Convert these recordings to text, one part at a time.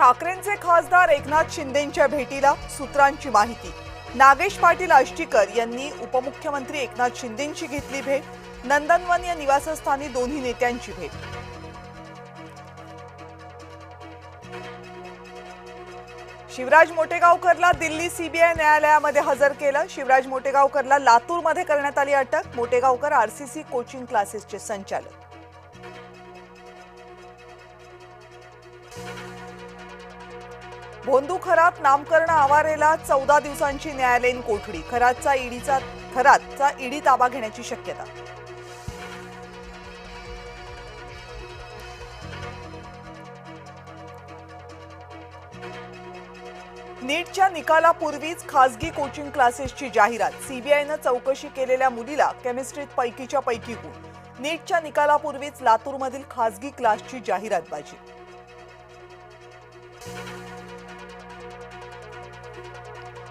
ठाकरेंचे खासदार एकनाथ शिंदेंच्या भेटीला सूत्रांची माहिती। नागेश पाटील आष्टीकर यांनी उपमुख्यमंत्री एकनाथ शिंदेंची घेतली भेट। नंदनवन या निवासस्थानी दोन्ही नेत्यांची भेट। शिवराज मोटेगावकरला दिल्ली सीबीआय न्यायालयामध्ये हजर केलं। शिवराज मोटेगावकरला लातूरमध्ये करण्यात आली अटक। मोटेगावकर आरसीसी कोचिंग क्लासेसचे संचालक। भोंदू खरात नामकरण आवारेला 14 दिवसांची न्यायालयीन कोठडी। खरातचा ईडी ताबा घेण्याची शक्यता। नीटच्या निकालापूर्वीच खासगी कोचिंग क्लासेसची जाहिरात। सीबीआयनं चौकशी केलेल्या मुलीला केमिस्ट्रीत पैकीच्या पैकी गुण। नीटच्या निकालापूर्वीच लातूरमधील खासगी क्लासची जाहिरातबाजी।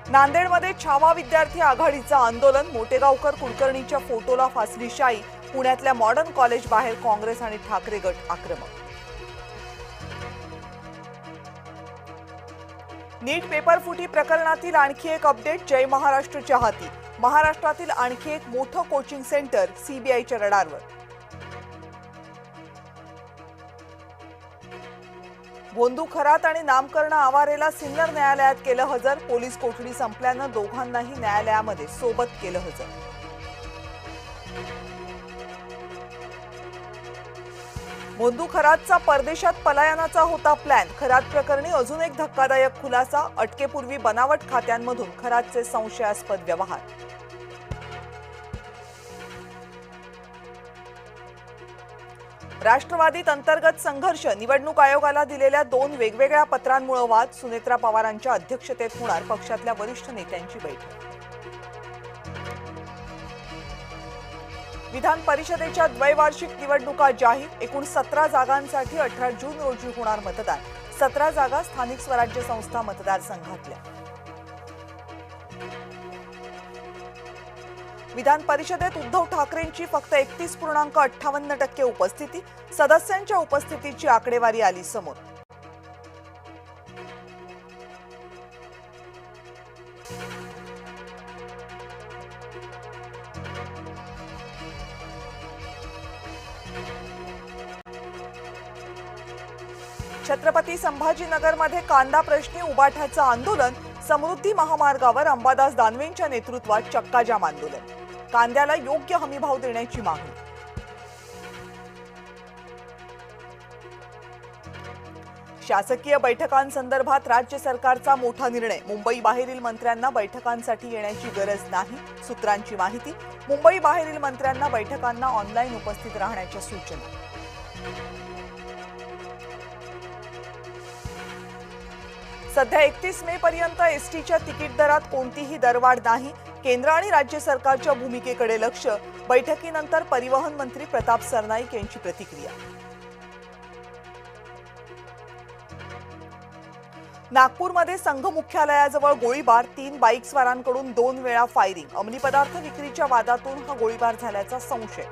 नांदेडमध्ये छावा विद्यार्थी आघाडीचं आंदोलन। मोटेगावकर कुलकर्णीच्या फोटोला फासली शाई। पुण्यातल्या मॉडर्न कॉलेज बाहेर काँग्रेस आणि ठाकरे गट आक्रमक। नीट पेपर फुटी प्रकरणातील आणखी एक अपडेट। जय महाराष्ट्रच्या हाती। महाराष्ट्रातील आणखी एक मोठं कोचिंग सेंटर सीबीआयच्या रडारवर। भोंदू खरात आणि नामकरण आवारेला सिन्नर न्यायालयात केलं हजर। पोलीस कोठडी संपल्यानं दोघांनाही न्यायालयामध्ये सोबत केलं हजर। भोंदू खरातचा परदेशात पलायनाचा होता प्लॅन। खरात प्रकरणी अजून एक धक्कादायक खुलासा। अटकेपूर्वी बनावट खात्यांमधून खरातचे संशयास्पद व्यवहार। राष्ट्रवादीत अंतर्गत संघर्ष। निवडणूक आयोगाला दिलेल्या 2 वेगवेगळ्या पत्रांमुळे वाद। सुनेत्रा पवारांच्या अध्यक्षतेत होणार पक्षातल्या वरिष्ठ नेत्यांची बैठक। विधान परिषदेच्या द्वैवार्षिक निवडणुका जाहीर। एकूण 17 जागांसाठी 18 जून रोजी होणार मतदान। 17 जागा स्थानिक स्वराज्य संस्था मतदारसंघातल्या। विधान परिषदेत उद्धव ठाकरेंची फक्त 31.58% उपस्थिती। सदस्यांच्या उपस्थितीची आकडेवारी आली समोर। छत्रपती संभाजीनगरमध्ये कांदा प्रश्नी उबाठाचं आंदोलन। समृद्धी महामार्गावर अंबादास दानवेंच्या नेतृत्वात चक्काजाम आंदोलन। कांद्याला योग्य हमीभाव देण्याची मागणी। शासकीय बैठकांसंदर्भात राज्य सरकारचा मोठा निर्णय। मुंबई बाहेरील मंत्र्यांना बैठकांसाठी येण्याची गरज नाही। सूत्रांची माहिती। मुंबई बाहेरील मंत्र्यांना बैठकांना ऑनलाईन उपस्थित राहण्याच्या सूचना। सध्या 31 मे पर्यंत एसटीच्या तिकीट दरात कोणतीही दरवाढ नाही। केंद्र आणि राज्य सरकारच्या भूमिकेकडे लक्ष। बैठकीनंतर परिवहन मंत्री प्रताप सरनाईक यांची प्रतिक्रिया। नागपूरमध्ये संघ मुख्यालयाजवळ गोळीबार। 3 बाईकस्वारांकडून 2 वेळा फायरिंग। अंमली पदार्थ विक्रीच्या वादातून हा गोळीबार झाल्याचा संशय।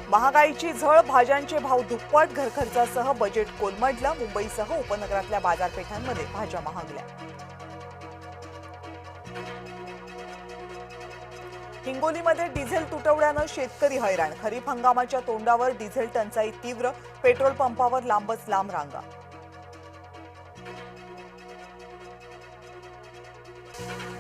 महागाईची झळ। भाज्यांचे भाव दुप्पट। घरखर्चासह बजेट कोलमडलं। मुंबईसह उपनगरातल्या बाजारपेठांमध्ये भाज्या महागल्या। हिंगोलीमध्ये डिझेल तुटवड्यानं शेतकरी हैराण। खरीप हंगामाच्या तोंडावर डिझेल टंचाई तीव्र। पेट्रोल पंपावर लांबच लांब रांगा।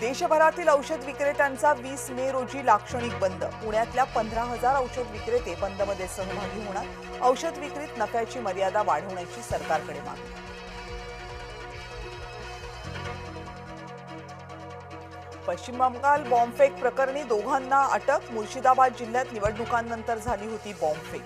देशभरातील औषध विक्रेत्यांचा 20 मे रोजी लाक्षणिक बंद। पुण्यातल्या 15,000 औषध विक्रेते बंदमध्ये सहभागी होणार। औषध विक्रीत नफ्याची मर्यादा वाढवण्याची सरकारकडे मागणी। पश्चिम बंगाल बॉम्बफेक प्रकरणी दोघांना अटक। मुर्शिदाबाद जिल्ह्यात निवडणुकांनंतर झाली होती बॉम्बफेक।